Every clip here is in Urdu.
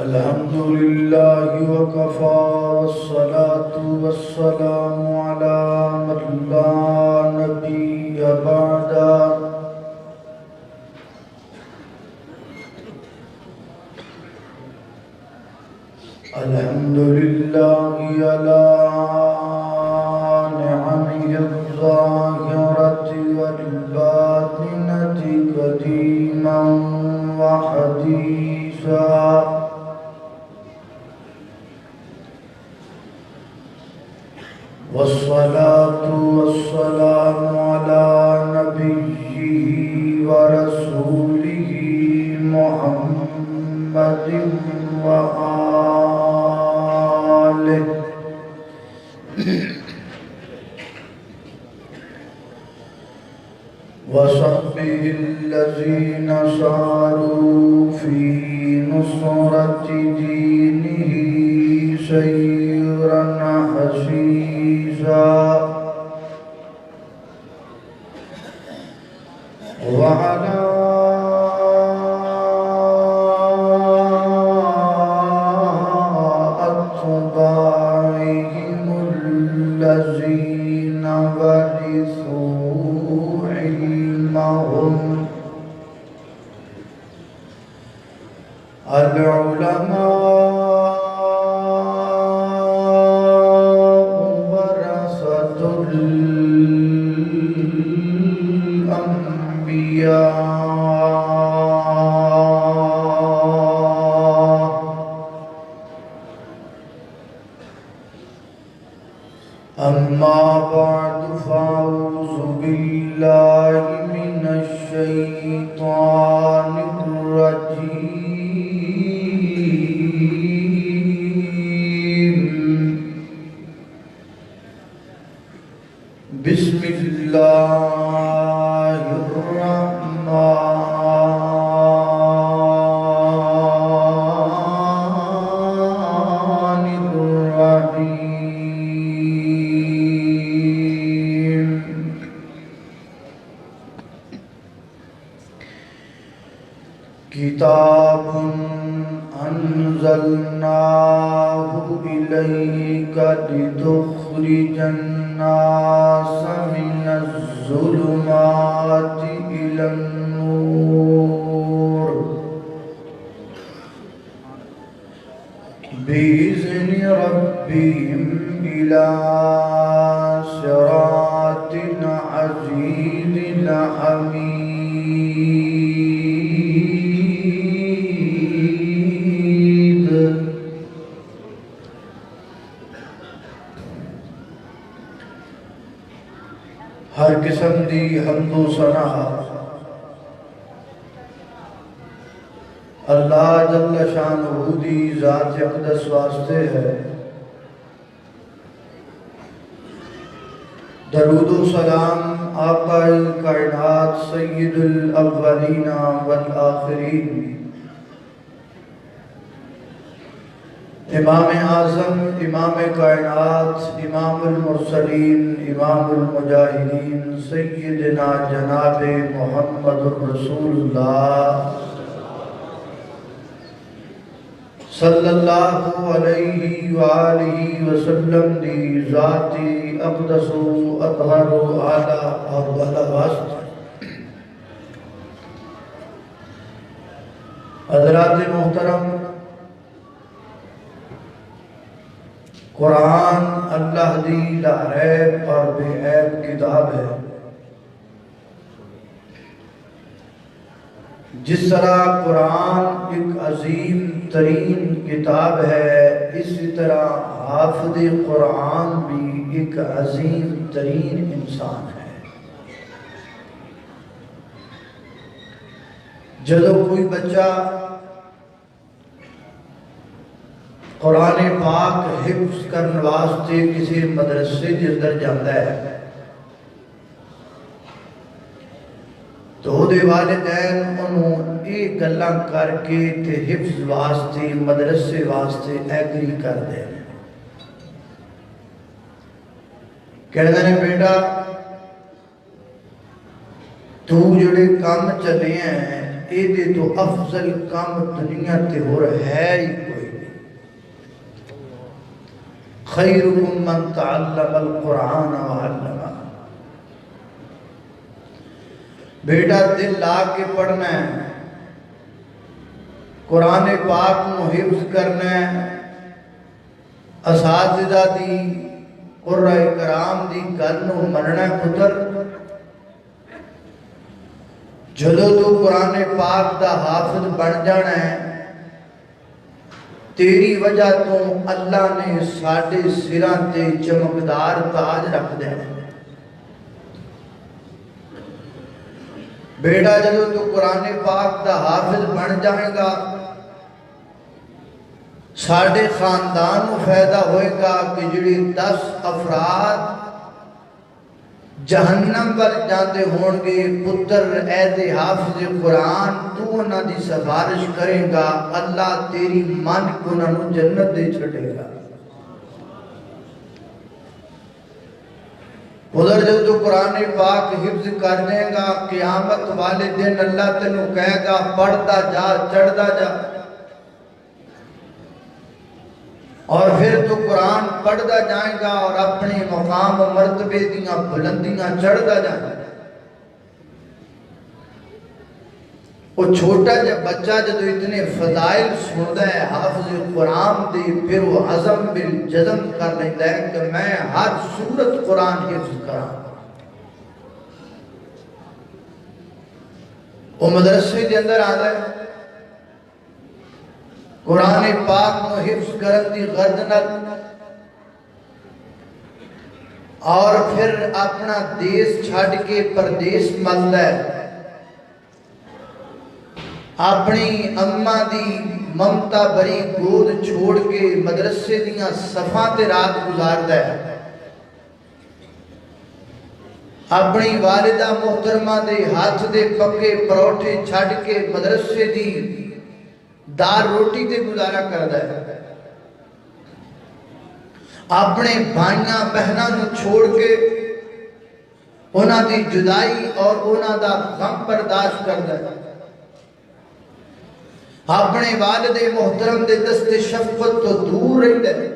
الحمد لله وكفى والصلاة والسلام على من لا نبي بعده الحمد لله على نعمه الظاهرة والباطنة قديما وحديثا والصلاة والسلام على نبيه ورسوله محمد وآله وصحبه الذين ساروا في نصرة دينه سيرا حسيسا وعلى أتباعهم الذين ورثوا علمهم العلماء ورثة الأنبياء أما بعد فأعوذ بالله من الشيطان الرجيم بسم الله الرحمن الرحيم كتاب أنزلناه إليك لتخرج الناس من الظلمات إلى النور بإذن ربهم إلى صراط عزيز حميد ہر قسم دی حمد و ثنا اللہ جل شانہ دی ذات اقدس واسطے ہے۔ درود و سلام آقا کائنات سید الاولین والآخرین امام اعظم امام کائنات امام المرسلین امام المجاہدین سیدنا جناب محمد رسول اللہ صلی اللہ علیہ وآلہ وسلم دی ذاتی اقدس و اطہر و اعلیٰ اور والا واسط۔ حضرات محترم، قرآن اللہ دی لا ریب اور بے عیب کتاب ہے۔ جس طرح قرآن ایک عظیم ترین کتاب ہے، اسی طرح حافظ قرآن بھی ایک عظیم ترین انسان ہے۔ جدو کوئی بچہ قرآن پاک حفظ کرنے واسطے کسی مدرسے کے اندر جاتا ہے تو دے والدین انہوں ایک گلاں کر کے تے حفظ واسطے مدرسے واسطے ایگری کر دیں۔ کہتے ہیں بیٹا تو جڑے کام چلے ہیں یہ تو افضل کام دنیا تے ہو رہا ہے ہی کوئی نہیں۔ خیرکم من تعلم القرآن وعلمہ، بیٹا دل لا کے پڑھنا ہے، قرآن پاک کو حفظ کرنا ہے، اساتذہ دی قرآن کرام دی گل نو مننا ہے پتر۔ جدو تو قرآن پاک دا حافظ بن جانا ہے، تیری وجہ تو اللہ نے ساڑھے سراں تے چمکدار تاج رکھ دینا۔ بیٹا جدو تو قرآن پاک دا حافظ بن جائے گا، ساڑھے خاندان کو فائدہ ہوئے گا کہ جڑی 10 افراد جہنم پر جاندے ہون گے، پتر اید حافظ قرآن تو انہاں دی سفارش کرے گا، اللہ تیری من کو انہاں جنت دے چھڑے گا۔ ادھر جب تو قرآن پاک حفظ کر دے گا، قیامت والے دن اللہ تینوں کہے گا پڑھتا جا، چڑھتا جا، اور پھر تو قرآن پڑھتا جائے گا اور اپنے مقام و مرتبے دیاں بلندیاں چڑھتا جائے گا۔ وہ چھوٹا جب بچہ جب اتنے فضائل سنتا ہے حافظ قرآن دے، پھر وہ عزم بالجزم کر لیتا ہے کہ میں ہر سورت قرآن حفظ کرا۔ وہ مدرسے کے اندر آتا ہے، قرآن پاک کو حفظ کرن دی غردنت، اور پھر اپنا دیس چھاڑ کے پردیس ملتا ہے، اپنی اماں دی ممتا بری گود چھوڑ کے مدرسے دیاں صفاں تے رات گزارتا ہے، اپنی والدہ محترمہ دے ہاتھ دے پکے پروٹھے چھاڑ کے مدرسے دی دار روٹی تے گزارا کردا ہے، اپنے بھائیاں بہناں نو چھوڑ کے انہاں دی جدائی اور انہاں دا غم برداشت کردا ہے، اپنے والد محترم دے دست شفقت تو دور رہتا ہے۔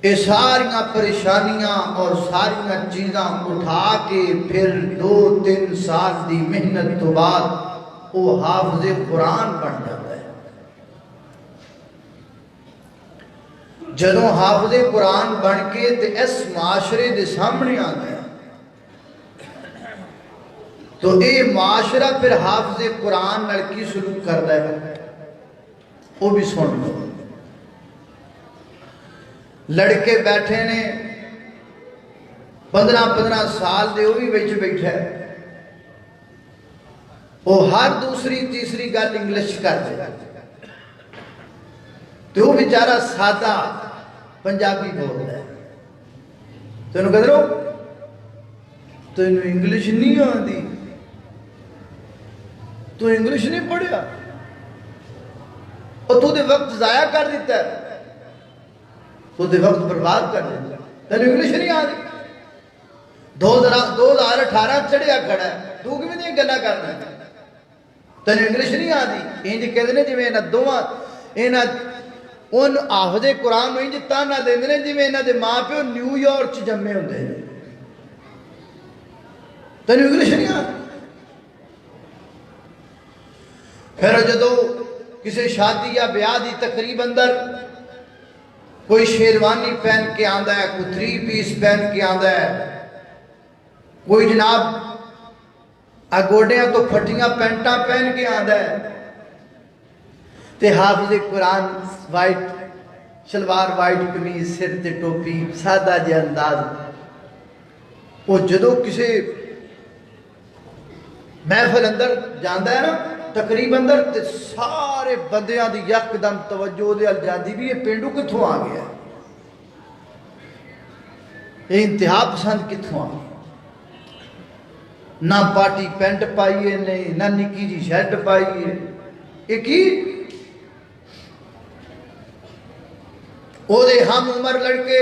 یہ ساریاں پریشانیاں اور ساریاں چیزاں اٹھا کے پھر 2-3 سال دی محنت تو بعد وہ حافظ قرآن بن جاتا ہے۔ جدوں حافظ قرآن بن کے تے اس معاشرے دے سامنے آتا ہے، تو اے معاشرہ پھر حافظ قرآن لڑکی سلوک کرتا ہے۔ وہ بھی سن لو، لڑکے بیٹھے نے 15 سال دے، وہ بھی بیچ بیٹھا ہے، وہ ہر دوسری تیسری گل انگلش کر دے، تو وہ بیچارہ سادہ پنجابی بول رہا ہے۔ تو انہوں کہتے رہو تو انہوں انگلش نہیں آتی، تو انگلش نہیں پڑھیا، اور تو دے وقت ضائع کر دیتا ہے، تو دے وقت برباد کر دیتا ہے، تو انگلش نہیں آتی۔ 2018 چڑھیا کھڑا ہے، تو کیوں نہیں گلا کرنا ہے، تو انگلش نہیں آتی۔ انج کہتے ہیں جی میں انہاں دوواں ان حافظ قرآن انج تانا دیندے نے جی میں انہاں دے ماں پیو نیو یارک چ جمے ہوندے ہیں، تو انگلش نہیں آتی۔ پھر جدو کسی شادی یا بیاہ دی تقریب اندر کوئی شیروانی پہن کے آندا ہے، کوئی 3 پیس پہن کے آندا ہے، کوئی جناب گوڑیاں تو پھٹیاں پینٹاں پہن کے آندا ہے، تے حافظ قرآن وائٹ شلوار، وائٹ قمیض، سر تے ٹوپی، سادہ جے انداز، وہ جدو کسی محفل اندر جاندا ہے نا تقریب اندر، تے سارے بندیاں دی یک دم توجہ دے الجادی بھی یہ پینڈو کتھوں آ گیا ہے، یہ انتہا پسند کتھوں آ گیا، نہ پارٹی پینٹ پائیے نہیں، نہ نکی جی شرٹ پائیے، ایک ہی وہ دے ہم عمر لڑکے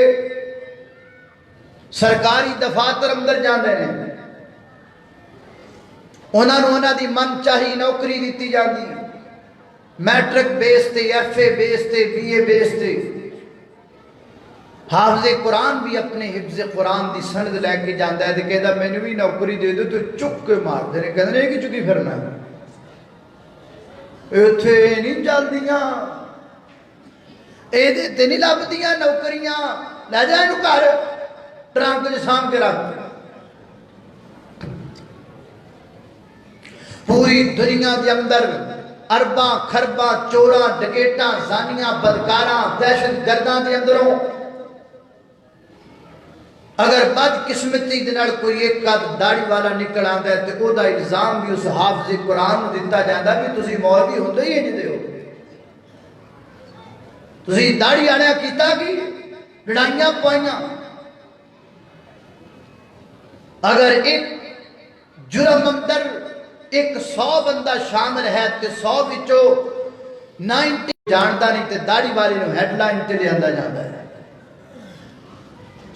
سرکاری دفاتر اندر جاندے ہیں، انہوں دی من چاہی نوکری دیتی جاندی، میٹرک بیس تے، ایف اے بیس تے، بی اے بیس تے۔ حافظ قرآن بھی اپنے حفظ قرآن دی سند لے کے جاندہ ہے، کہتا میں نے بھی نوکری دے دو تو چک کے مار دے، کہتا نہیں کہ چکی پھرنا ہے، ایتھے نہیں چل دیاں، اے دیتے نہیں لب دیاں نوکریاں، لے جائے نو کار ٹرانک جو سام کے رکھ۔ پوری دنیا دے اندر ارباں خرباں چوراں ڈکیٹاں زانیاں بدکاراں دہشت گرداں دے اندروں اگر بد قسمتی دنال کوئی ایک قد داڑی والا نکل آندا ہے تو او دا الزام بھی اس حافظ قرآن دیتا جاندہ بھی تسی مولوی ہوندے ہی نہیں دے ہو، تسی داڑی آنے کیتا کی لڑائیاں پوائیاں۔ اگر ایک جرم اندر 100 بندہ شامل ہے تو 100 وچوں 90 جانتا نہیں تے داڑی والی نو ہیڈ لائن تے لے آندا جاندا ہے،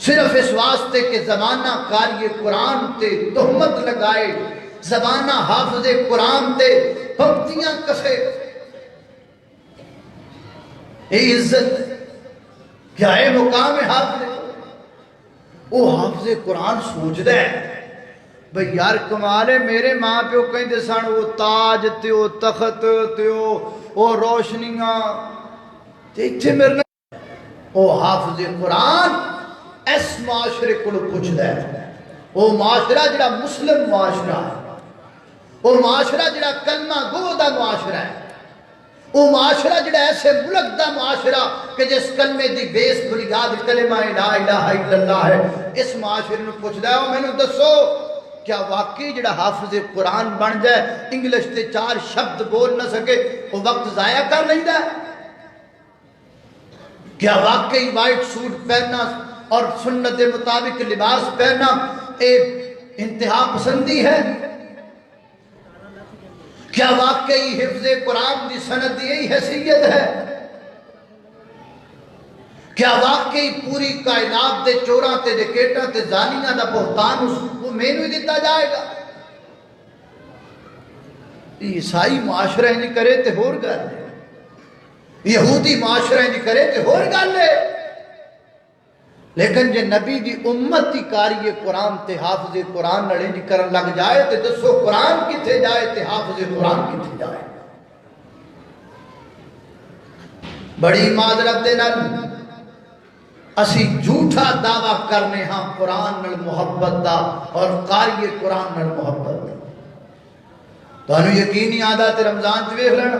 صرف اس واسطے کہ زمانہ قاری قرآن تے تہمت لگائے، زمانہ حافظ قرآن تے پھپتیاں کسے۔ اے عزت کیا اے مقام حافظ؟ او حافظ قرآن سوچ دے بھئی یار کمالے میرے ماں پیو کہیں دے سن وہ تاج تے وہ تخت تے وہ روشنیاں تے اتھے مرنا۔ او حافظ قرآن اس معاشرے کو پوچھ دے، وہ معاشرہ جڑا مسلم معاشرہ ہے، وہ معاشرہ جڑا کلمہ گو دا معاشرہ ہے، وہ معاشرہ جڑا ایسے ملک دا معاشرہ کہ جس کلمے دی بیس بنیاد کلمہ لا الہ الا اللہ ہے، اس معاشرے نے پوچھ دے میں نے دسو کیا واقعی جڑا حافظ قرآن بن جائے انگلش تے 4 شبد بول نہ سکے وہ وقت ضائع کر لیندہ ہے؟ کیا واقعی وائٹ سوٹ پہننا اور سنت مطابق لباس پہننا ایک انتہا پسندی ہے؟ کیا واقعی حفظ قرآن دی سند یہی حیثیت ہے؟ کیا واقعی پوری کائنات دے چوراں تے ڈکیٹاں تے زانیاں دا بہتان اس کو مینو ہی دیتا جائے گا؟ عیسائی معاشرہ نہیں کرے تے ہور گل ہے، یہودی معاشرہ نہیں کرے تے ہور گل ہے، لیکن جے نبی دی امت ہی کاری قرآن تے حافظ قرآن نڑے جی کرن لگ جائے تے دسو قرآن کتھے جائے تے حافظ قرآن کتھے جائے؟ بڑی معذرت دے نال اسی جھوٹا دعویٰ کرنے ہاں قرآن نال محبت دا اور قاری قرآن نال محبت دا۔ تو انہوں یقینی آدھا تے رمضان چویخ لینا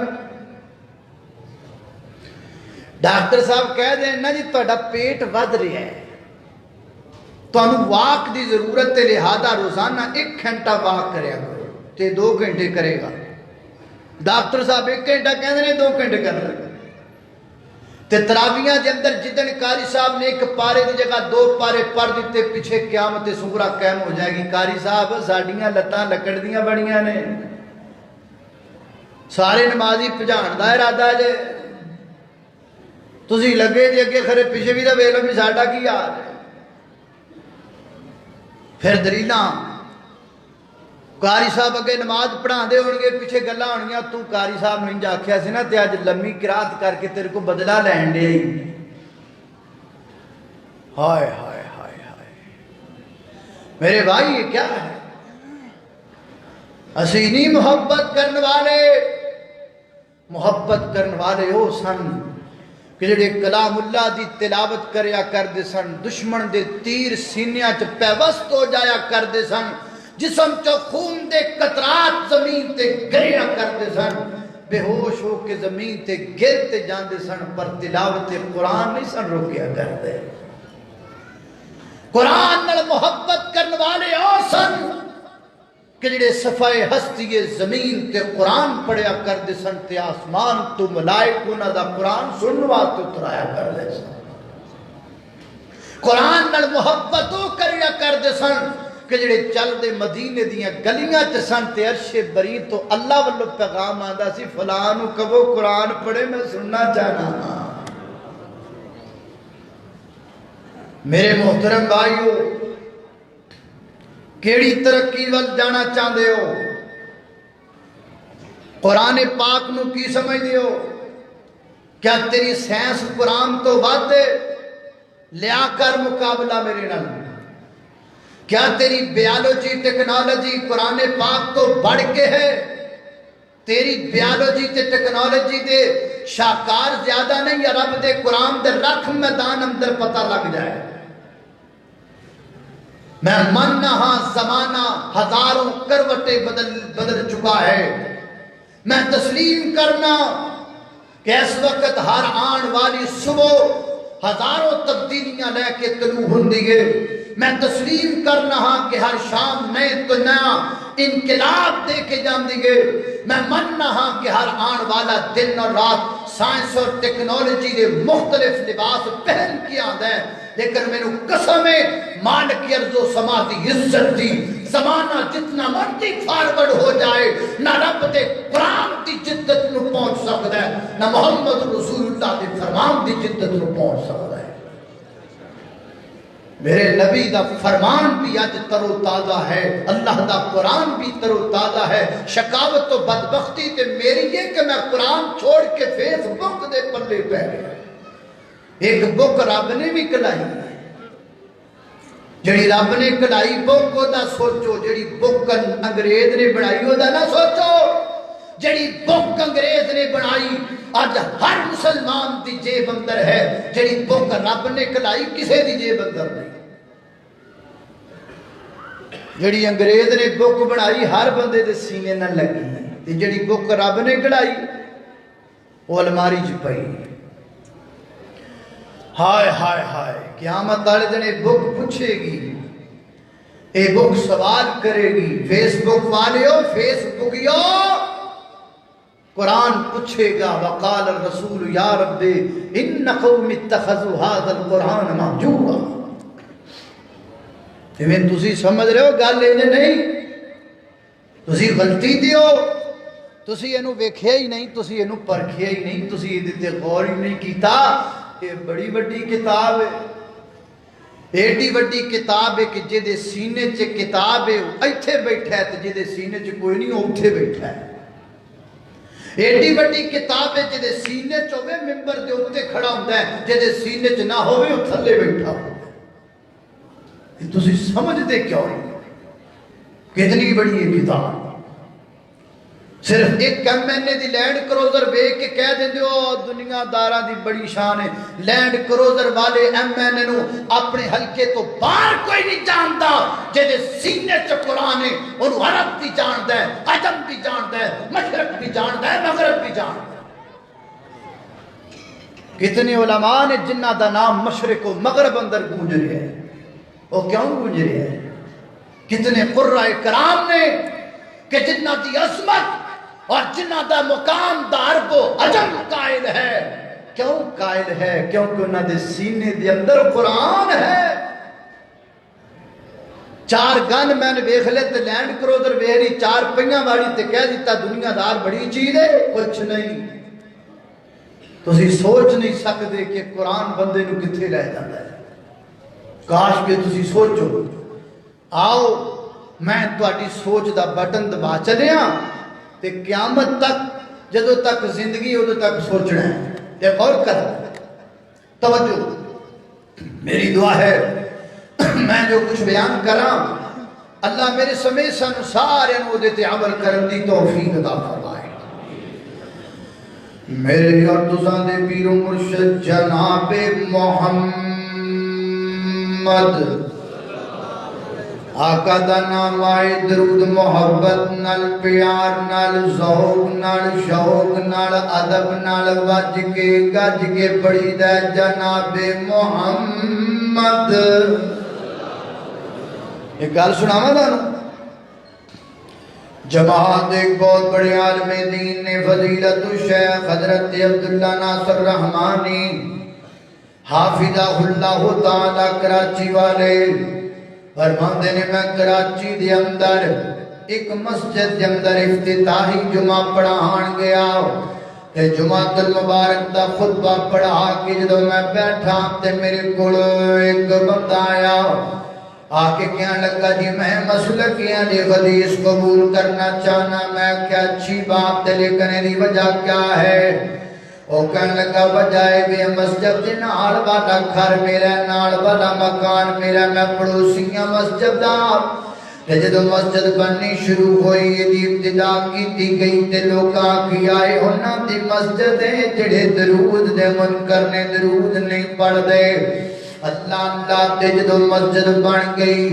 ڈاکٹر صاحب کہہ دیں نا جی توڑا پیٹ ود رہا ہے تو انہوں واک دی ضرورت تے لہذا روزانہ 1 گھنٹہ واک کرے گا تے 2 گھنٹے کرے گا۔ ڈاکٹر صاحب 1 گھنٹہ کہہ دیں 2 گھنٹے کر رہے گا تے تراویاں دے اندر جدن قاری صاحب نے 1 پارے دی جگہ 2 پارے پڑھ دیتے پیچھے قیامت صغریٰ قائم ہو جائے گی۔ قاری صاحب ساڑیاں لتاں لکڑ دیاں بڑیاں نے، سارے نمازی پجان دا ارادہ جے تسی لگے جے اگے کھرے پیچھے بھی دا ویلو بھی ساڑا کی یاد ہے۔ پھر دلیلاں قاری صاحب اگے نماز پڑھا دے ہونگے پیچھے گلہ ہونگیاں تو قاری صاحب نہیں جا کیا سی نا تے آج لمبی قرات کر کے تیرے کو بدلہ لین دے ہی۔ ہائے ہائے ہائے ہائے میرے بھائی یہ کیا ہے؟ اسینی محبت کرنے والے ہو سن کہ جڑے کلام اللہ دی تلاوت کریا کر دے سن، دشمن دے تیر سینیاں چ پیوست ہو جایا کر دے سن، جسم چو خون دے قطرات زمین تے گریا کر دے سن، بے ہوش ہو کے زمین تے گرتے جان دے سن، پر تلاوت قرآن نہیں سن روکیا کر دے۔ قرآن نال محبت کرنے والے اور سن کہ جڑے صفائے ہستی زمین تے قرآن پڑھیا کر دے سن تے آسمان تو ملائک انہاں دا قرآن سنوا تو ترایا کر دے سن۔ قرآن نال محبت او کریا کر دے سن کہ جڑے چل دے مدینے دیاں گلیاں چ سن تے عرش بری تو اللہ والو پیغام آندا سی فلانو کبو قرآن پڑھے میں سننا چاہنا۔ میرے محترم بھائیو کیڑی ترقی وال جانا چاہندے ہو؟ قرآن پاک نو کی سمجھ دیو؟ کیا تیری سائنس قرآن تو بات ہے؟ لیا کر مقابلہ میرے نال۔ کیا تیری بیالوجی ٹیکنالوجی قرآن پاک تو بڑھ کے ہے؟ تیری بیالوجی تے ٹیکنالوجی دے شاہکار زیادہ نہیں، یا رب دے قرآن دے رکھ میدان اندر پتہ لگ جائے۔ میں مننا ہاں زمانہ ہزاروں کروٹیں بدل چکا ہے۔ میں تسلیم کرنا کہ اس وقت ہر آن والی صبح ہزاروں تبدیلیاں لے کے طلوع ہوندی ہے۔ میں تسلیم کرنا ہاں کہ ہر شام نئے تو نیا انقلاب دے کے جاندی ہے۔ میں مننا ہاں کہ ہر آن والا دن اور رات سائنس اور ٹیکنالوجی دے مختلف لباس پہن کے آدھا ہے، لیکن میں نے قسم مالک ارض و سما دی عزت دی، زمانہ جتنا مرضی فارورڈ ہو جائے نہ رب دے قرآن دی جدت نو پہنچ سکتا ہے، نہ محمد رسول اللہ دے فرمان دی جدت نو پہنچ سکتا ہے۔ میرے نبی دا فرمان بھی آج تر و تازہ ہے، اللہ دا قرآن بھی تر و تازہ ہے۔ شکاوت و بدبختی تے میری یہ کہ میں قرآن چھوڑ کے فیس بک دے پلے پہ گیا۔ ایک بک رب نے بھی کلائی، جڑی رب نے کلائی بک کو نہ سوچو، جڑی بک انگریز نے بنائی ہو دا نہ سوچو۔ جڑی بک انگریز نے بنائی آج ہر مسلمان دی جیب اندر ہے، جڑی بک رب نے کلائی کسے دی جیب اندر نہیں۔ جڑی انگریز نے بک بنائی ہر بندے دے سینے نہ لگی، جڑی بک رب نے کلائی وہ الماری چ پئی۔ ہائے ہائے ہائے، قیامت والے دن یہ بک پوچھے گی، یہ بک سوال کرے گی۔ فیس بک والیو، فیس بکیو، قرآن پوچھے گا وقال الرسول یا رب ان قوم اتخذوا هذا القرآن مہجورا۔ میں تسی سمجھ رہے ہو گل یہ نہیں، تسی غلطی دیو، تسی اینو ویکھیا ہی نہیں، تسی اینو پرکھیا ہی نہیں، تسی یہ غور ہی نہیں کیتا۔ یہ بڑی بڑی کتاب ہے، ایڈی بڑی کتاب ہے کہ جے سینے چ کتاب ہے ایتھے بیٹھا ہے، تے جے سینے چ کوئی نہیں اوتھے بیٹھا ہے۔ ایڈی بڑی کتاب ہے جے سینے چ ہوے منبر دے اوتے کھڑا ہوندا ہے، جے سینے چ نہ ہوے او تھلے بیٹھا ہو۔ تسی سمجھتے کیوں نہیں؟ کتنی بڑی ہے کتاب۔ صرف ایک M N A the Land Cruiser بے کے کہہ دیں ہو دنیا داراں دی بڑی شان ہے، لینڈ کروزر والے ایم این اے نو اپنے حلقے تو باہر کوئی نہیں جانتا، جے سینے چ قرآن ہے انہوں عرب بھی جانتا ہے، عجم بھی جانتا ہے، مشرق بھی جانتا ہے، مغرب بھی جانتا ہے۔ کتنے علماء نے جنہ دا نام مشرق و مغرب اندر گونج رہے ہیں، وہ کیوں گونج رہے ہیں؟ کتنے قرآن کرام نے کہ جنہ دی عظمت اور جنہ دا مقام دا عرب و عجم قائل ہے۔ کیوں قائل ہے؟ کیونکہ انہاں دے سینے دے اندر قرآن ہے۔ چار گن میں نے ویکھ لے تے لینڈ کروزر ویری چار پہیاں والی تے کہہ دیتا دنیا دار بڑی چیز ہے، کچھ نہیں۔ تسی سوچ نہیں سکتے کہ قرآن بندے نو کتھے لے جاتا ہے۔ کاش کہ تسی سوچو۔ آؤ میں تہاڈی سوچ دا بٹن دبا چلیا تے قیامت تک جدوں تک زندگی ادو تک سوچنا ہے تے غور کر۔ توجہ، میری دعا ہے میں جو کچھ بیان کراں اللہ میرے سمیت سانو سارے نو دے تے عمل کرن دی توفیق عطا فرمائے۔ میرے اور تساں دے پیر و مرشد جناب محمد آقا دا نام آئے درود محبت نال پیار نال ذوق نال شوق نال ادب نال وج کے گج کے پڑھی دا جناب محمد۔ ایک گل سناواں تانوں، جماعت ایک بہت بڑے عالم دین نے فضیلت الشیخ حضرت عبداللہ ناصر رحمانی حافظہ اللہ تعالی کراچی والے فرماندے نے میں کراچی دے اندر ایک مسجد دے اندر افتتاحی جمعہ پڑھان گیا تے جمعہ المبارک دا خطبہ پڑھا کے جدو میں بیٹھا تے میرے کول ایک بندہ آیا آکے کہنے لگا جی میں مسلک علی حدیث قبول کرنا چاہنا، میں کیا اچھی بات دلے کرنے دی وجہ کیا ہے؟ وہ کہنے لگا وجہ ہے مسجد نال والا گھر میرا، نال والا مکان میرا، میں پڑوسیاں مسجد دا جدو مسجد بننی شروع ہوئی دی ابتدا کی گئی تے لوکاں کی آئے ہونا دی مسجد جڑے درود دے منکر نے درود نہیں پڑھ دے اللہ تے جدو مسجد بن گئی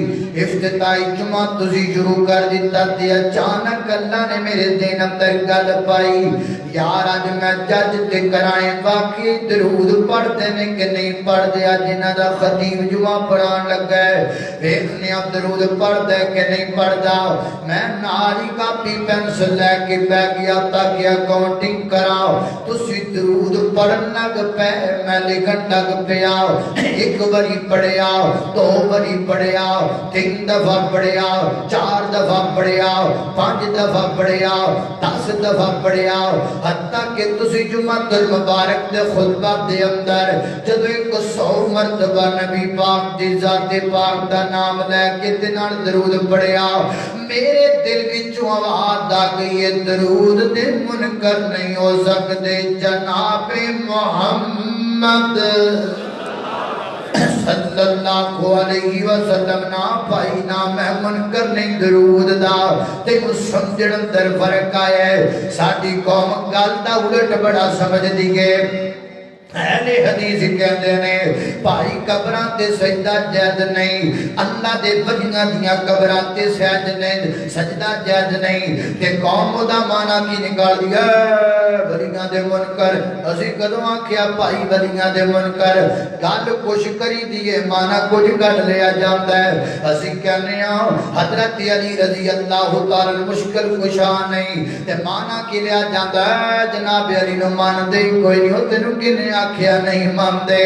افتتاحی جمعہ تسی شروع کر دیتا تے اچانک اللہ نے میرے دین اندر گل پائی یار آج میں جج تے کرائیں واقعی درود پڑھتے نے کہ نہیں پڑھ دیا جنہ دا خطیب جمعہ پڑھان لگا ہے ویکھنے اب درود پڑھ دے کہ نہیں پڑھ دا میں ناری کاپی پینسل لے کے بہ گیا تاکہ اکاؤنٹنگ کراؤ تسی درود پڑھن لگ پہ میں لکھن لگ پیا ایک بری پڑھے آؤ، دو بری پڑھے آؤ، تین دفعہ پڑھے آؤ، چار دفعہ پڑھے آؤ، 5 دفعہ پڑھے آؤ، 10 دفعہ پڑھے آؤ حتیٰ کہ تسی جمعۃ المبارک دے خطبہ دے اندر جدو 100 مرتبہ نبی پاک دی ذات پاک دا نام لے کے دنان درود پڑھے آؤ میرے دل وچوں آواز آ گئی ہے درود دے منکر نہیں ہو سکتے جناب محمد صلی اللہ علیہ وسلم نا پائی نا میں منکر نہیں درود دا تے سمجھن اندر فرق آیا ہے ساڈی قوم گل دا الٹ بڑا سمجھ دی گئے اہل حدیث کہتے ہیں بھائی قبراں تے سجدہ جائز نہیں اللہ دے ولیاں دیاں قبراں تے سجدہ جائز نہیں تے قوم دا معنی کی نکال دیا ولیاں دے منکر اسی کدوں آکھیا بھائی ولیاں دے منکر گل کچھ کری دیے معنی کچھ کٹ لیا جاندا ہے اسی کہنے ہاں حضرت علی رضی اللہ تعالی مشکل کشا نہیں تے معنی کی لیا جاندا ہے جناب علی نو مان دے کوئی نہیں ہو تینوں کنے آکھیا نہیں ماندے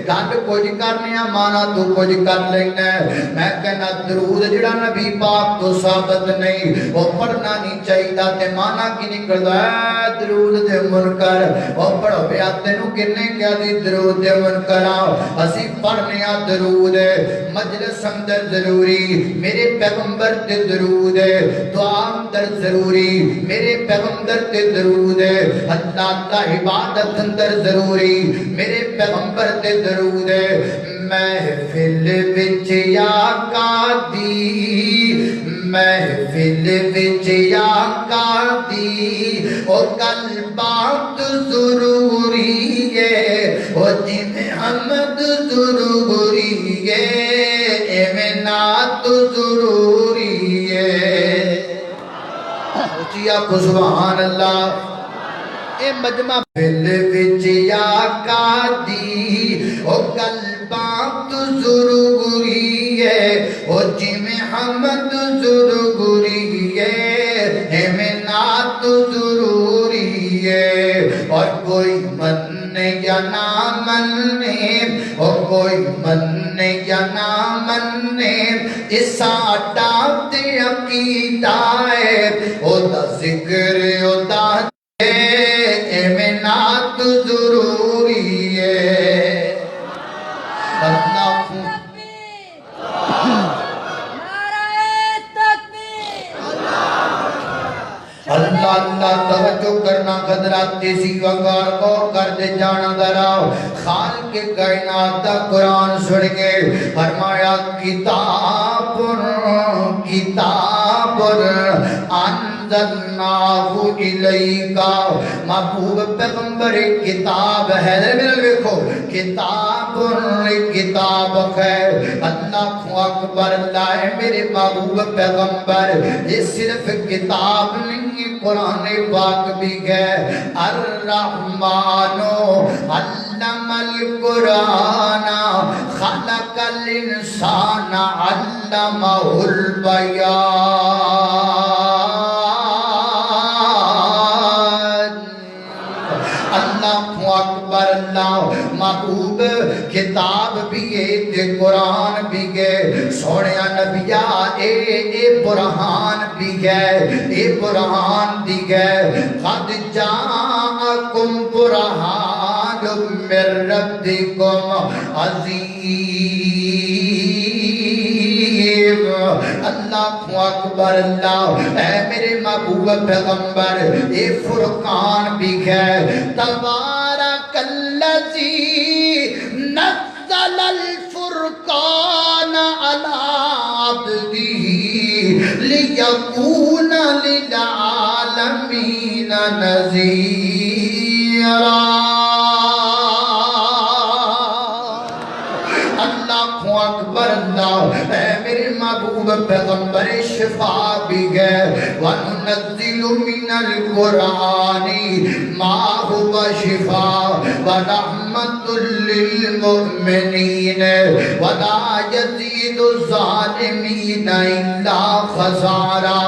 گل کچھ کرنے مانا تو کچھ کر لینا میں کہنا درود جڑا نبی پاک تو ثابت نہیں وہ پڑھنا نہیں چاہیے تے مانا کی نکلدا ہے درود دے منکر وہ پڑھو پیا تینوں کنے کیا دی درود دے منکر اسی پڑھنے درود مجلس اندر ضروری میرے پیغمبر تے درود دعا اندر ضروری میرے پیغمبر تے درود اللہ دا عبادت اندر ضروری میرے پیغمبر تے درود محفل وچ یا قادی محفل وچ یا قادی او گل بات ضروری ہے او جن حمد ضروری ہے ایویں نعت ضروری ہے اچھی آپ سبحان اللہ اے مجمع بل وچ یا قادی او گل بات ضروری ہے او جویں حمد ضروری ہے ایویں نعت ضروری ہے اور کوئی مننے یا نہ مننے او کوئی مننے یا نہ مننے اس ساڈا تے عقیدہ ہے او دا ذکر او دا نعت ضروری ہے اللہ اللہ توجہ کرنا قدرات تیزی وقار کو کر دے جانا دراؤ خالق کے کائنات دا قرآن سن کے فرمایا کتاب انزلناہ الیکا محبوب پیغمبر کتاب ہے میرے دیکھو کتاب کتاب ہے اللہ اکبر اللہ میرے محبوب پیغمبر یہ صرف کتاب نہیں قرآن پاک بھی ہے الرحمن علم القرآن خلق الانسان علمہ البیان اکبر اللہ محبوب کتاب بھی ہے قرآن بھی ہے سوڑیا نبیا اے برہان بھی ہے اے برہان بھی ہے قد جاءکم برہان من ربکم عظیم اللہ اکبر اللہ، اے میرے محبوب پیغمبر اے فرقان بھی ہے، تبارک الذی نزل الفرقان علی عبدہ لیکون للعالمین نذیرا۔ اکبر اللہ، اے میرے محبوب پیغمبر شفا بھی ہے، وَنُنَزِّلُ مِنَ الْقُرْآنِ مَا هُوَ شِفَاءٌ وَرَحْمَةٌ لِّلْمُؤْمِنِينَ وَلَا يَزِيدُ الظَّالِمِينَ إِلَّا خَسَارًا۔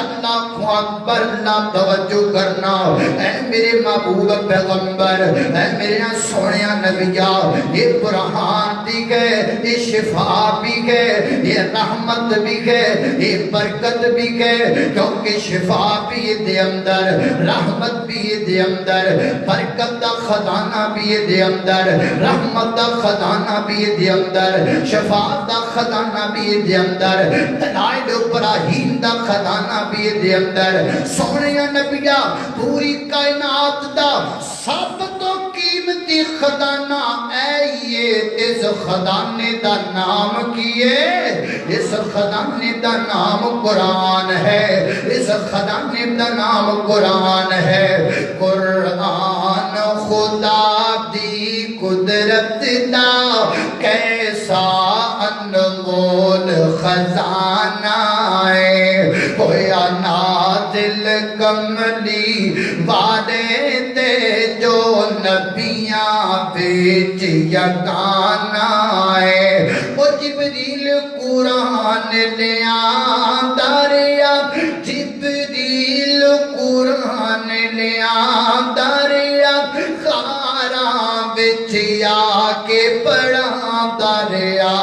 اللہ اکبر اللہ، توجہ کرنا، اے میرے محبوب پیغمبر، اے میرے سونیا نبیہ، یہ قرآن بھی ہے، یہ شفا بھی ہے، یہ رحمت بھی ہے، یہ برکت بھی ہے، کیونکہ شفا بھی دے اندر، رحمت بھی دے اندر، برکت دا خزانہ بھی دے اندر، رحمت دا خزانہ بھی دے اندر، شفا دا خزانہ بھی دے اندر، دلائل ابراہیم دا خزانہ بھی دے اندر۔ سونے نبیہ، پوری کائنات دا سب تو قیمتی خزانہ اے یہ، اس خزانے دا نام کیے، اس خزانے دا نام قرآن ہے، اس خزانے دا نام قرآن ہے۔ قرآن خدا دی قدرت دا کیسا انمول خزانہ ہے، ہویا نازل کملی والے تے جو نبیاں بیچ یگانا ہے۔ وہ جبریل قرآن لے آندا رہیا، جبریل قرآن لے آندا رہیا، غاراں وچ آ کے پڑھاندا رہیا،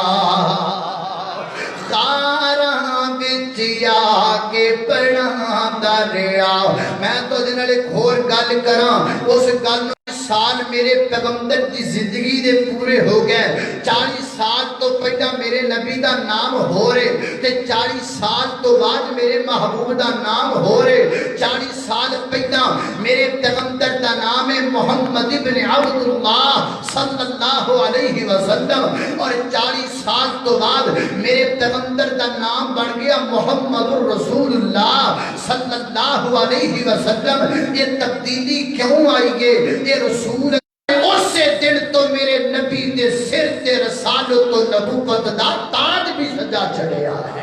غاراں وچ آ کے پڑھاندا رہیا۔ میں تو جنہاں لے کھول گل کراں، اس گل سال میرے پیغمبر دی زندگی دے پورے ہو گئے، 40 سال تو پہلا میرے نبی دا نام ہو رہے، تے 40 سال تو بعد میرے محبوب دا نام ہو رہے، 40 سال پہلا میرے پیغمبر دا نام ہے محمد ابن عبداللہ صلی اللہ علیہ وسلم، اور 40 سال تو بعد میرے پیغمبر دا نام بن گیا محمد الرسول اللہ صلی اللہ علیہ وسلم۔ یہ تبدیلی کیوں آئی ہے؟ یہ رسول اسے دن تو میرے نبی دے سر تے رسالت و نبوت دا تاج بھی سجا چڑھیا ہے۔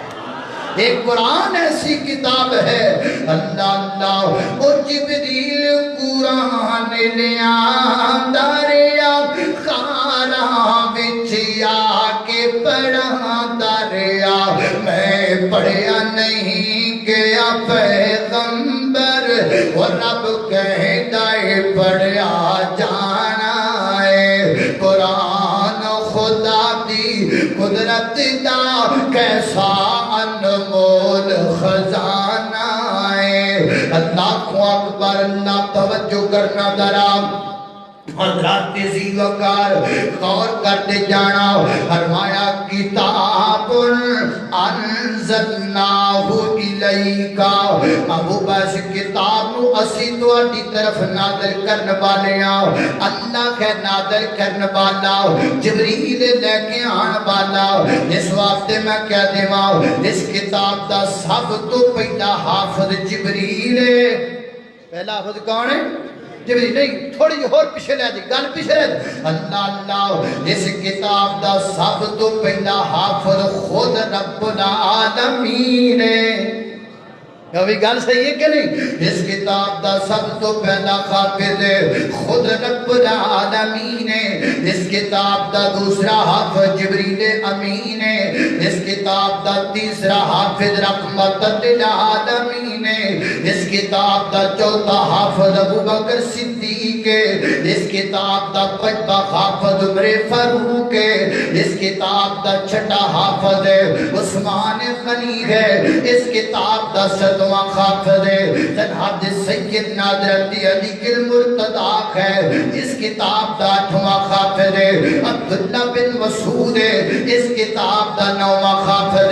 ایک قرآن ایسی کتاب ہے، اللہ اللہ، او جبریل قرآن لے آندا رہیا، غاراں وچ آ کے پڑھاندا رہیا۔ میں پڑھیا نہیں گیا پیغمبر، وہ رب کہندا ہے پڑھیا جانا ہے۔ قرآن خدا دی قدرت دا کیسا انمول خزانہ ہے۔ اللہ اکبر اللہ، توجہ کرنا ذرا حضرات ذی وقار غور کرتے جانا۔ فرمایا کتاب انزلناہ الیکا، ابو بس کتاب نو اسی تواڈی طرف نازل کرن والے ہاں۔ اللہ ہے نازل کرن والا، جبریل لے کے آن والا۔ اس واسطے میں کہہ دیواں، اس کتاب دا سب تو پہلا حافظ جبریل ہے۔ پہلا حافظ کون ہے؟ جبریل نہیں، تھوڑی اور پیچھے لے دی، گل پیچھے لے دی۔ اللہ اللہ، اس کتاب دا سب تو پہلا حافظ خود رب العالمین ہے۔ ابھی گل صحیح ہے کہ نہیں؟ اس کتاب دا سب تو پہلا حافظ خود رب العالمین ہے۔ اس کتاب دا دوسرا حافظ جبریل امین ہے۔ اس کتاب دا تیسرا حافظ رحمت للعالمین ہے۔ اس کتاب دا چوتھا حافظ ابو بکر صدیق ہے۔ اس کتاب دا پنجواں حافظ عمر فاروق ہے۔ اس کتاب دا چھٹا حافظ عثمان غنی ہے۔ اس کتاب دا ساتواں حافظ جناب سیدنا حضرت علی المرتضیٰ ہے۔ اس کتاب دا آٹھواں حافظ عبداللہ بن مسعود ہے۔ اس کتاب دا نوواں حافظ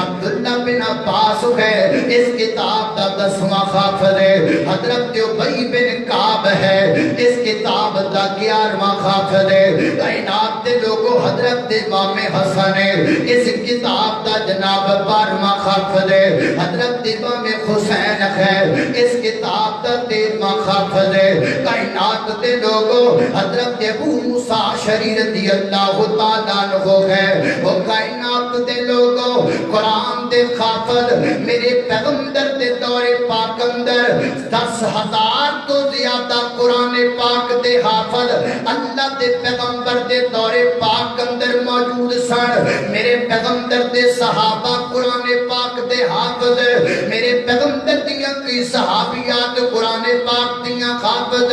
عبداللہ بن عباس پاس ہے اس کتاب دا 10واں حافظ ہے حضرت ابی بن کعب ہے اس کتاب دا 11واں حافظ ہے کائنات دے لوگوں حضرت امام حسن ہے اس کتاب دا جناب 12واں حافظ ہے حضرت امام حسین ہے اس کتاب دا 13واں حافظ ہے کائنات دے لوگوں حضرت ابو موسیٰ اشعری رضی اللہ تعالیٰ عنہ ہے وہ کائنات دے لوگوں قرآن دے حافظ میرے پیغمبر دے دور پاک اندر 10,000 تو زیادہ قرآن پاک دے حافظ اللہ دے پیغمبر دے دور پاک اندر موجود سن میرے پیغمبر دے صحابہ قرآن پاک دے حافظ میرے پیغمبر دیاں کی صحابیات قرآن پاک دیاں حافظ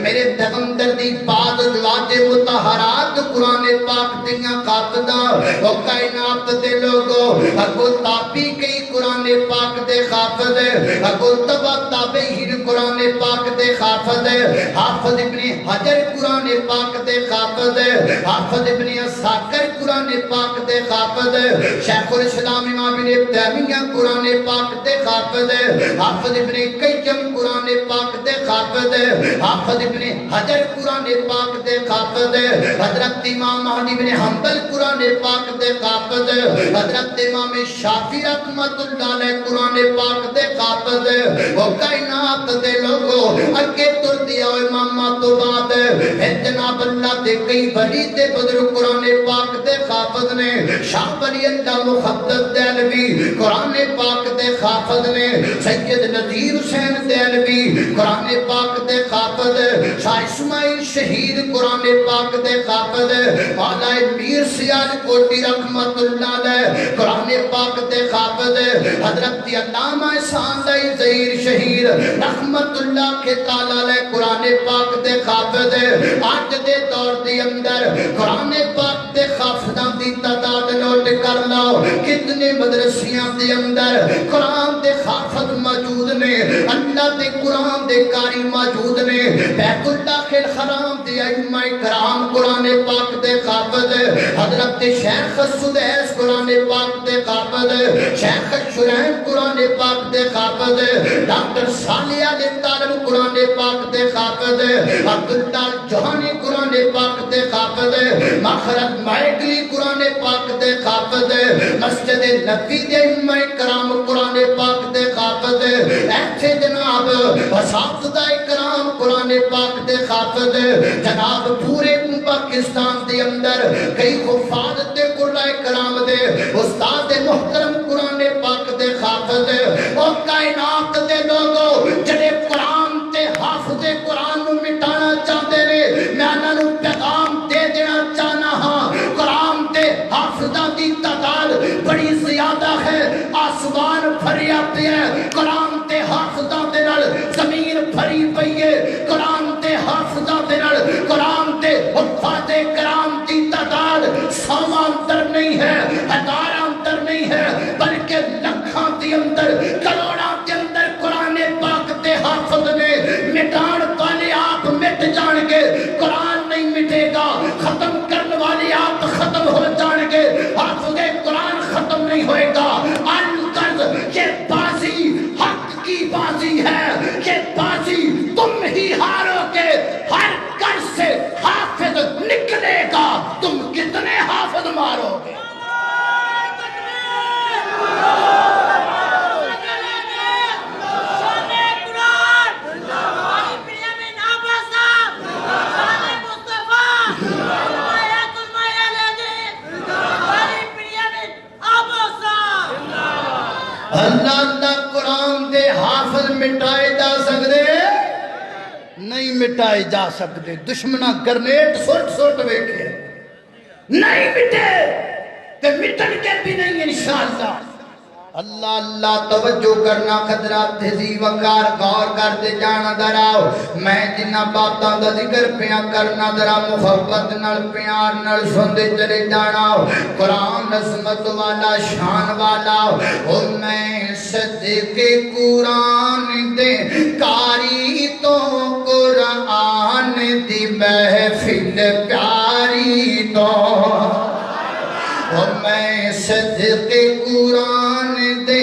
میرے پیغمبر دی بعد ازواج مطہرات قرآن پاک دیاں حافظاں او کائنات دے لوگوں اگو تابی کئی قرآن پاک دے حافظ اگو تبا تابعین قرآن پاک دے حافظ حافظ ابن حجر قرآن پاک دے حافظ حافظ ابن عساکر قرآن پاک دے حافظ شیخ الاسلام امام ابن تیمیہ قرآن پاک دے حافظ حافظ ابن قیم قرآن پاک دے حافظ حافظ ابن حجر قرآن پاک دے حافظ حضرت امام احمد بن حنبل قرآن پاک دے حافظ حضرت امام شافعی رحمۃ اللہ علیہ قرآن پاک دے حافظ وہ کائنات دے لوگوں اگے تر دیا امامہ تو بعد پھر جناب اللہ دے کئی ولی تے بدر قرآن پاک دے حافظ نے شاہ ولی اللہ مخدد دہلوی قرآن پاک دے حافظ نے سید نذیر حسین دہلوی قرآن پاک دے حافظ شاہ اسماعیل شہید قرآن پاک دے حافظ مولا میر سیال کوٹی رحمت اللہ علیہ قرآن پاک دے حافظ حضرت علامہ احسان اللہ ظہیر شہید رحمت اللہ کے تعالی علیہ قرآن پاک دے حافظ آج دے دور دی اندر قرآن پاک دے حافظاں دی تعداد نوٹ کر لو کتنے مدرسیاں دے اندر قرآن دے حافظ موجود نے اللہ دے قرآن دے قاری موجود نے بیت اللہ کے حرام دے ائمہ کرام قرآن پاک دے حافظ حضرت شیخ سدیس قرآن پاک دے حافظ شیخ شرین قرآن پاک دے حافظ ڈاکٹر صالح علی طالب قرآن پاک دے حافظ عبداللہ جوہانی قرآن پاک دے حافظ مخرج مائکلی قرآن پاک دے حافظ مسجد نبی دے ائمہ کرام قرآن پاک دے حافظ ایسے جناب اساتذہ کرام قرآن پاک دے حافظ جناب پورے پاکستان دے اندر کئی حفاظ دے قرآن کرام دے استاد محترم قرآن پاک دے حافظ اور کائنات دے لوگوں جنہیں قرآن تے حافظ قرآن نو مٹانا چاہتے رہے میں انہوں پیغام دے دینا چاہنا ہاں قرآن تے حافظہ دی تعداد بڑی زیادہ ہے آسمان بھریا پہ ہے قرآن تے حافظہ دے نال زمین بھری پئی ہے قرآن تے حافظہ دے نال قرآن تے حفاظ کرام دی تعداد 100 اندر نہیں ہے 1000 اندر نہیں ہے بلکہ لکھاں دی اندر کروڑاں دے اندر قرآن پاک تے حافظ نے مٹان والے آپ مٹ جان گے قرآن نہیں مٹے گا ختم کرنے والے آپ ختم ہو جان گے حافظ قرآن ختم نہیں ہوئے گا القرض یہ بازی حق کی بازی ہے یہ بازی تم ہی ہارو گے ہر قرض سے حافظ نکلے گا تم کتنے حافظ مارو گے اللہ اللہ قرآن دے حافظ مٹائے جا سکتے نہیں مٹائے جا سکتے دشمنہ گرنیٹ سوٹ سوٹ ویکھے نہیں مٹے تے مٹن کے بھی نہیں انشاءاللہ اللہ اللہ توجہ کرنا خطرات تہذیب وقار غور کرتے جانا دراؤ میں جنہ باتاں دا ذکر پیا کرنا درا محبت نال پیار نال سندے چلے جانا قرآن عظمت والا شان والا او میں صدق قرآن دے کاری تو قرآن دی محفل پیاری تو اور میں صدق قرآن دے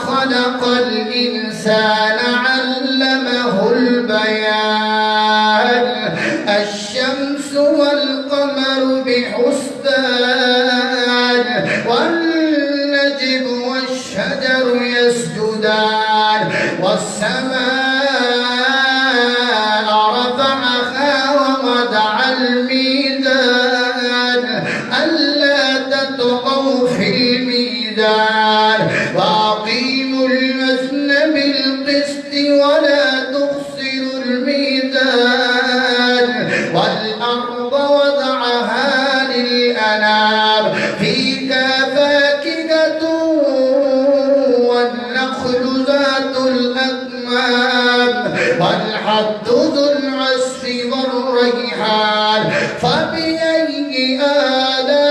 خلق الإنسان علمه البيان الشمس والقمر بحسبان والنجم والشجر يسجدان والسماء رفعها ووضع الميزان ألا تطغوا في الميزان وأقيموا الوزن بالقسط ولا تخسروا الميزان والأرض وضعها للأنام فيها فاكهة والنخل ذات الأكمام والحب ذو العصف والريحان فبأي آلاء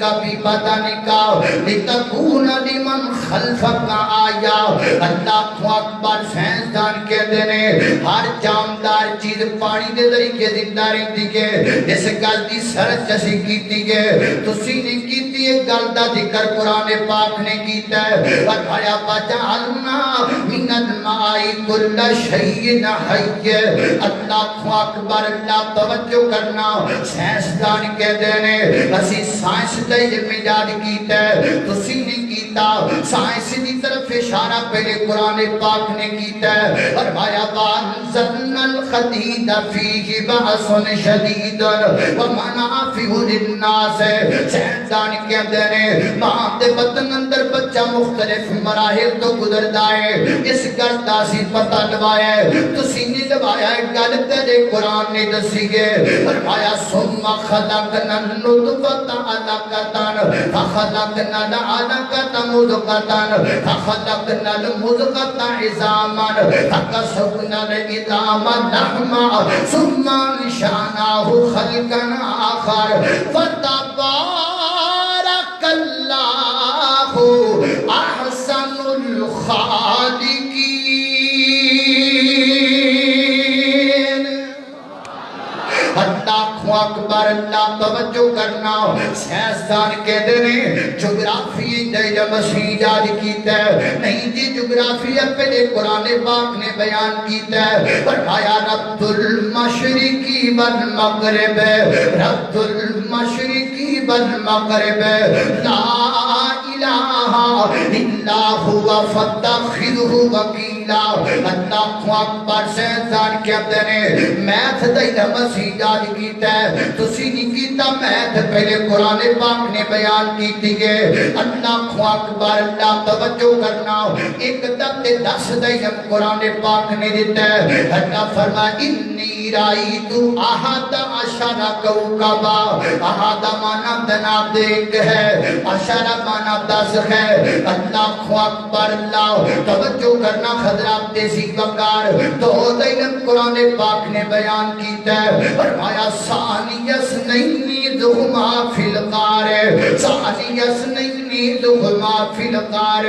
کا بھی بدن کا لتکون لمن خلفک آیا اللہ کو اکبر سائنسدان کہتے ہیں ہر جامدار چیز پانی دے ذریعے زندہ رہتی ہے اس گل دی سرچ اسی کیتی ہے تسی نے کیتی ہے گل دا ذکر قرآن پاک نے کیتا ہے فرمایا وجعلنا من الماء کل شیء حی اللہ کو اکبر اللہ توجہ کرنا سائنسدان کہتے ہیں اسی سائنس دا علم ایجاد کیتا ہے تسی نے کیتا سائنس دی طرف اشارہ پہلے قرآن پاک نے کیتا ہے فرمایا وانزلنا الحدید فیہ بأس شدید ومنافع للناس سائنسدان کہتے ہیں ماں دے بدن اندر بچہ مختلف مراحل تو گزردا ہے اس گل دا سی پتہ لوایا ہے تسی نے لوایا ہے گل تیرے قرآن نے دسی ہے فرمایا ثم خلقنا النطفة علقة فخلقنا العلقة مضغة فخلقنا المضغة عظاما فكسونا العظام لحما ثم انشأناه خلقا آخر فتبارك الله أحسن الخالقين اللہ اکبر اللہ توجہ کرنا سائنسدان کہتے ہیں جغرافی علم ایجاد کیتا ہے نہیں جی جغرافی پہلے قرآن پاک نے بیان کیتا ہے فرمایا رب المشرقی والمغرب رب المشرقی والمغرب لا الہ الا ہوا فاتخذہ وکیلا اللہ اکبر سائنسدان کہتے ہیں میتھ دا علم ایجاد کیتا ہے تسی نہیں کیتا میتھ پہلے قرآن پاک نے بیان کیتی ہے اللہ اکبر اللہ توجہ کرنا ایک دم دے 10 دا علم قرآن پاک نے دیتا ہے اللہ فرما انی رائیتو احد عشر کوکبا احد مانا تناب دیکھ ہے عشر مانا 10 ہے اللہ اکبر اللہ توجہ کرنا حضرات دیسی وقار تو دا علم قرآن پاک نے بیان کیتا ہے فرمایا ثانی اثنین ذہما فی الغار ثانی اثنین ذہما فی الغار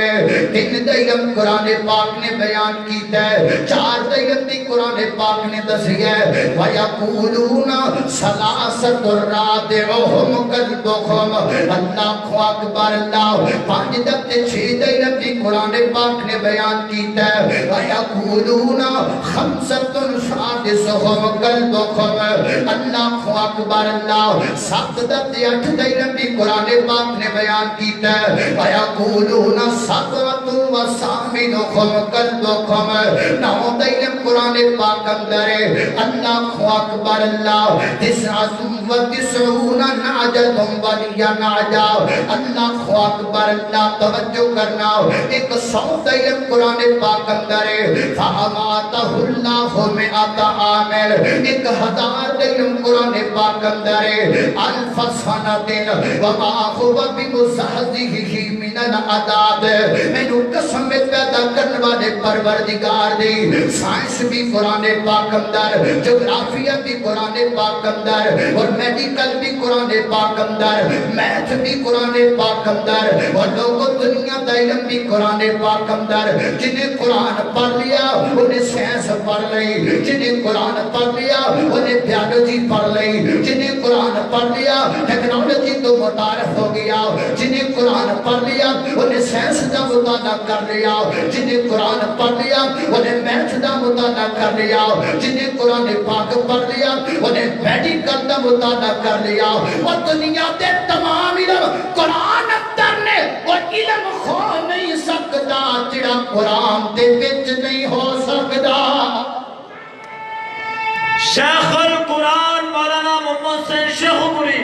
3 دا علم قرآن پاک نے بیان کیتا ہے 4 دا علم دی قرآن پاک نے دسی ہے وَيَقُولُونَ ثَلَاثَةٌ رَابِعُهُمْ كَلْبُهُمْ اللہ اکبر اللہ 5 دا تے 6 دا علم دی قرآن پاک نے بیان کیتا ہے وَيَقُولُونَ خَمْسَةٌ سَادِسُهُمْ كَلْبُهُمْ اللہ اکبر اللہ 7 دا تے 8 دا علم دی قرآن پاک نے بیان کیتا ہے وَيَقُولُونَ سَبْعَةٌ وَثَامِنُهُمْ كَلْبُهُمْ 9 دا علم قرآن پاک اندر ہے اللہ اکبر اللہ 99 نعجتم ولی نعجا اللہ اکبر اللہ توجہ کرنا ایک 100 دا علم قرآن پاک اندر ہے فَأَمَاتَهُ اللَّهُ مِئَةَ عَامٍ 1000 دا علم قرآن پاک اندر ہے الف سنۃ وما هو بمزحزحه من العذاب مینوں قسم پیدا کرنے والے پروردگار دی سائنس بھی قرآن پاک اندر جغرافیہ بھی قرآن پاک اندر اور میڈیکل بھی قرآن پاک اندر میتھ بھی قرآن پاک اندر اور لوگوں دنیا دا علم بھی قرآن پاک اندر جنہیں قرآن پڑھ لیا انہیں سائنس پڑھ لئی جنہیں قرآن پڑھ لیا انہیں بیالوجی پڑھ لئی جنہیں قرآن پڑھ لیا ٹیکنالوجی تو متعارف ہو گیا جنہیں قرآن پڑھ لیا انہیں سائنس دا مطالعہ کر لیا جنہیں قرآن پڑھ لیا انہیں میتھ دا مطالعہ کر لیا جنہیں قرآن پاک پڑھ لیا انہیں میڈیکل دا مطالعہ کر لیا اور دنیا دے تمام علم قرآن اندر نے وہ علم کھو نہیں سکتا جڑا قرآن دے وچ نہیں ہو سکتا شیخ القرآن مولانا محمد حسین شیخ پوری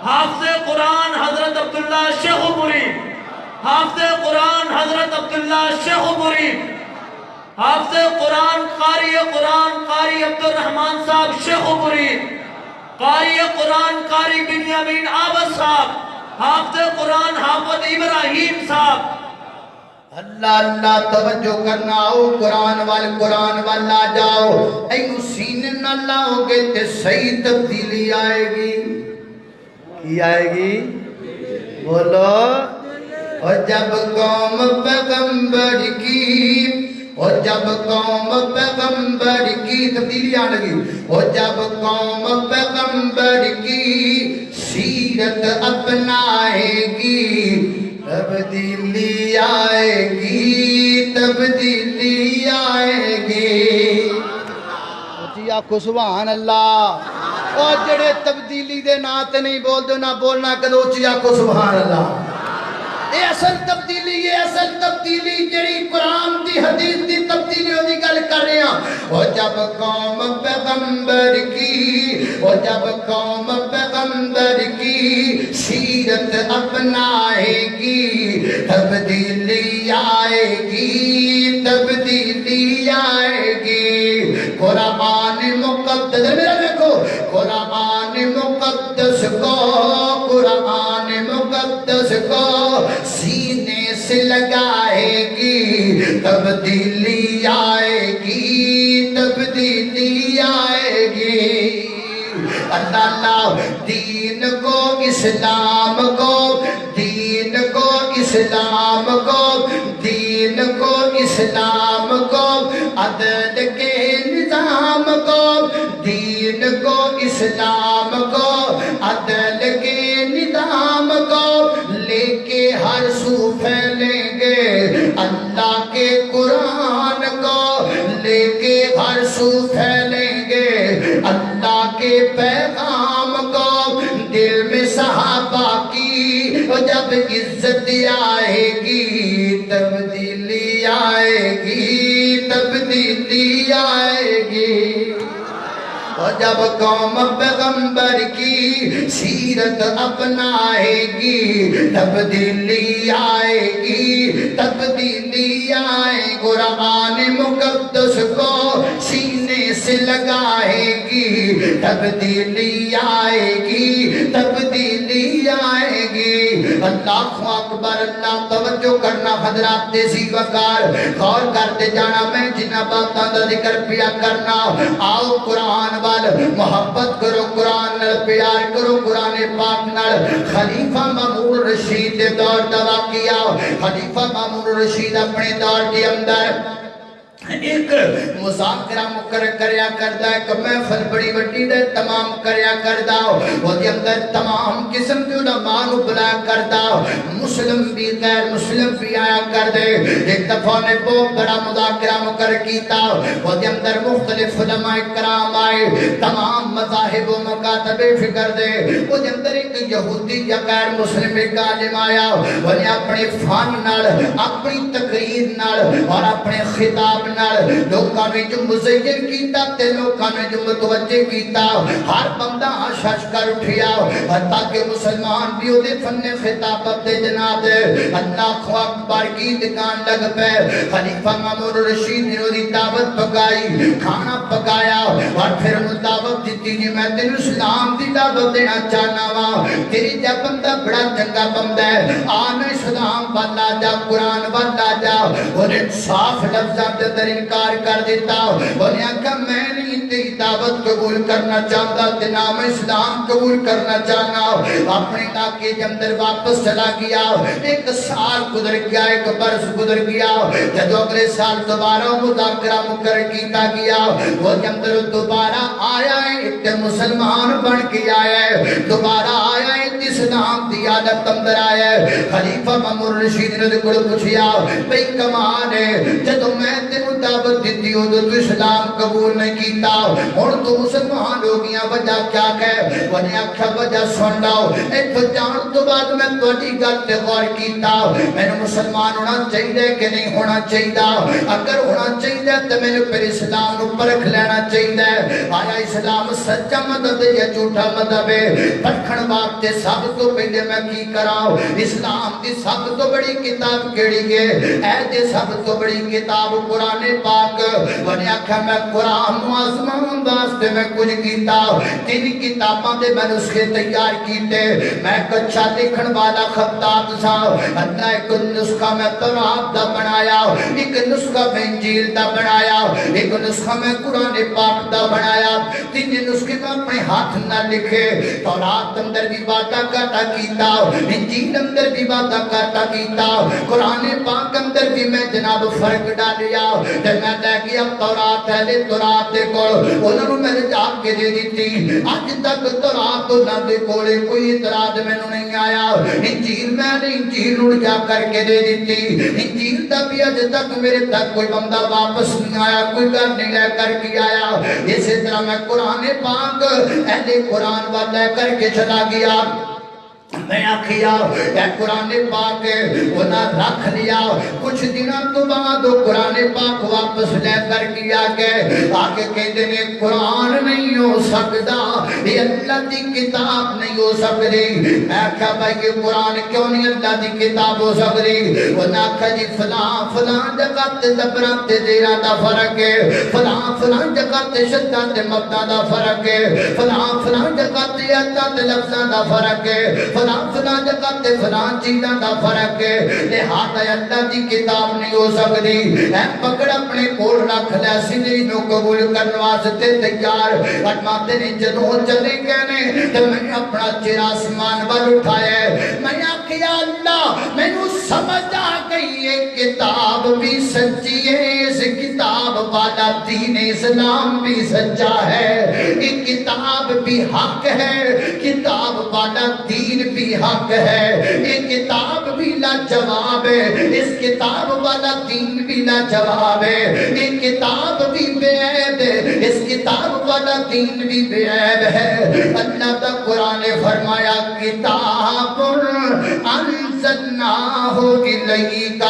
حافظ قرآن حضرت عبداللہ شیخ پوری حافظ قرآن حضرت عبداللہ شیخ پوری حافظ قرآن قاری عبد الرحمن صاحب شیخ پوری قاری قرآن قاری بنیامین عابد صاحب حافظ قرآن حافظ ابراہیم صاحب اللہ اللہ توجہ کرنا ہو قرآن وال آ جاؤ اینو سینے نہ لاؤ گے تے صحیح تبدیلی آئے گی کی آئے گی بولو اور جب قوم پیغمبر کی اور جب قوم پیغمبر کی تبدیلی آنے لگی اور جب قوم پیغمبر کی سیرت اپنائے گی تبدیلی آئے گی تبدیلی آئے گی جی آکھو سبحان اللہ اور جڑے تبدیلی دے ناتے نہیں بول دو نہ بولنا کدو جی آکھو سبحان اللہ یہ اصل تبدیلی جڑی قرآن دی حدیث دی تبدیلی ہوتی گل کر رہے ہیں اور جب قوم پیغمبر کی اور جب قوم پیغمبر کی سیرت اپنائے گی تبدیلی آئے گی تبدیلی آئے گی قرآن مقدس میرا دیکھو قرآن مقدس کو قرآن مقدس کو سینے سے لگائے گی تبدیلی آئے گی تبدیلی آئے گی اللہ دین کو اسلام کو دین کو اسلام کو دین کو اسلام کو عدل کے نظام کو دین کو اسلام کو عدل کے نظام کو لے کے ہر سو پھیلیں گے اللہ کے قرآن کو لے کے ہر سو پھیلیں گے اللہ کے پیغام کو دل میں صحابہ کی جب عزت آئے گی تبدیلی آئے گی تبدیلی آئے گی اور جب قوم پیغمبر کی سیرت اپنائے گی تبدیلی آئے گی تبدیلی آئے قرآن مقدس کو سینے سے لگائے گی تبدیلی آئے گی تبدیلی آئے گی اللہ اکبر اللہ توجہ کرنا حضرات دیسی وقار غور کرتے جانا میں جنہ باتاں دا ذکر پیا کرنا آؤ قرآن محبت کرو قرآن نال پیار کرو قرآن پاک نال خلیفہ مامون رشید دے دور دا واقعہ خلیفہ مامون رشید اپنے دور کے اندر ایک مذاکرہ مقرر کریا کردا ہے کہ محفل بڑی وڈی دے تمام کریا کردا او دے اندر تمام قسم دے علماء نو بلایا کردا مسلم بھی غیر مسلم بھی آیا کردے ایک دفعہ نے بہت بڑا مذاکرہ مقرر کیتا او دے اندر مختلف علماء کرام آئے تمام مذاہب و مکاتب فکر دے او دے اندر ایک یہودی یا غیر مسلم ایک عالم آیا او نے اپنے فن نال اپنی تقریر نال اور اپنے خطاب لوکاں نے جو مزین کیتا تے لوکاں نے جو متوجہ کیتا ہر بندہ شش کر اٹھیا حتیٰ کہ مسلمان بھی او دے فن خطابت دے جناب اللہ اکبر کی دکان لگ پے خلیفہ مامون رشید نے دی دعوت پکائی کھانا پکایا اور پھر دعوت دیتی جی میں تینوں اسلام دی دعوت دینا چاہنا وا تیری جا بندہ بڑا چنگا بندہ ہے آن اسلام والا جا قرآن والا جا انہیں صاف لفظاں دے در انکار کر دیتا انہیں کہا میں نہیں تیری دعوت قبول کرنا چاہتا تے نام اسلام قبول کرنا چاہنا اپنے علاقے کے اندر واپس چلا گیا ایک سال گزر گیا ایک برس گزر گیا جب اگلے سال دوبارہ مذاکرہ مقرر کیتا گیا وہ کے اندر دوبارہ آیا ہے ایک مسلمان بن کے آیا ہے دوبارہ آیا ہے اسلام دی عادت اندر آیا ہے خلیفہ مامون رشید نے کڑ پوچھیا بھئی کمال ہے جب میں تینوں دعوت دیتی ہو تو اسلام قبول نہیں کیتا اور تو مسلمان ہو گیا وجہ کیا کہ وجہ کیا وجہ سن لاؤ ایک جان تو بعد میں توڑی گل تے غور کیتا میں نے مسلمان ہونا چاہیے کہ نہیں ہونا چاہیے اگر ہونا چاہیے تو میں نے پھر اسلام نو پرکھ لینا چاہیے آیا اسلام سچا مذہب یا جھوٹا مذہب ہے پرکھن واسطے سب تو پہلے میں کی کراؤ اسلام دی سب تو بڑی کتاب کیڑی ہے اے دے سب تو بڑی کتاب قرآن پاک بنے آکھا میں قرآن معظمان واسطے میں کچھ کیتا تین کتاباں دے میں نسخے تیار کیتے میں کچھا لکھن والا خطاب تھا اللہ ایک نسخہ میں تورات دا بنایا ایک نسخہ میں انجیل دا بنایا ایک نسخہ میں قرآن پاک دا بنایا تین نسخے میں اپنے ہاتھ نہ لکھے تورات اندر بھی باتاں کاٹا کیتا کیتا انجیل اندر بھی وعدہ کرتا کیتا قرآن پاک اندر بھی میں جناب فرق ڈالیا تے میں لے گیا تورات اہل تورات دے کول انہاں نوں میں جا کے دے دتی اج تک تورات انہاں دے کولے کوئی اعتراض مینوں نہیں آیا انجیل میں نے انجیل نوں جا کر کے دے دتی انجیل دا بھی اج تک میرے تک کوئی بندہ واپس نہیں آیا کوئی گھر نہیں لے کر کے آیا اسی طرح میں قرآن پاک اہل قرآن والا لے کر کے چلا گیا میں آکھیا اے قرآن پاک انہاں رکھ لیا کچھ دنوں تو بعد قرآن پاک واپس لے کر کے آگے کہتے نے قرآن نہیں ہو سکتا یہ اللہ دی کتاب نہیں ہو سکتی میں کہا بھائی یہ قرآن کیوں نہیں اللہ دی کتاب ہو سکتی انہاں کہا جی فلاں جگہ تے زبرات تے زیرہ دا فرق ہے فلاں جگہ تے شدہ تے مبدا دا فرق ہے فلاں جگہ تے عطا تے لفظاں دا فرق ہے فلاں جگہ تے فلاں چیزاں دا فرق ہے لہذا اللہ دی کتاب نہیں ہو سکتی اے پکڑ اپنے کول رکھ لے سینے نو قبول کرن واسطے تیار فرماتے نے جدوں چلے گئے نے تے میں اپنا چہرہ آسمان ول اٹھایا میں آکھیا اللہ مینوں سمجھ آ گئی ہے کتاب بھی سچی ہے اس کتاب والا دین اسلام بھی سچا ہے یہ کتاب بھی حق ہے کتاب والا دین بھی حق ہے یہ کتاب بھی لاجواب ہے اس کتاب والا دین بھی لاجواب ہے یہ کتاب بھی بے عیب ہے اس کتاب والا دین بھی بے عیب ہے اللہ کا قرآن فرمایا کتاب انزلناہ الیک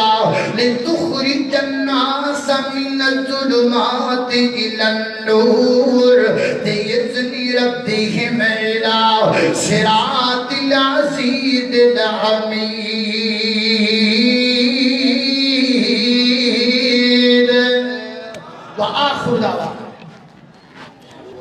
لتخرج الناس من الظلمات الى النور بإذن ربهم إلى صراط العزيز الحميد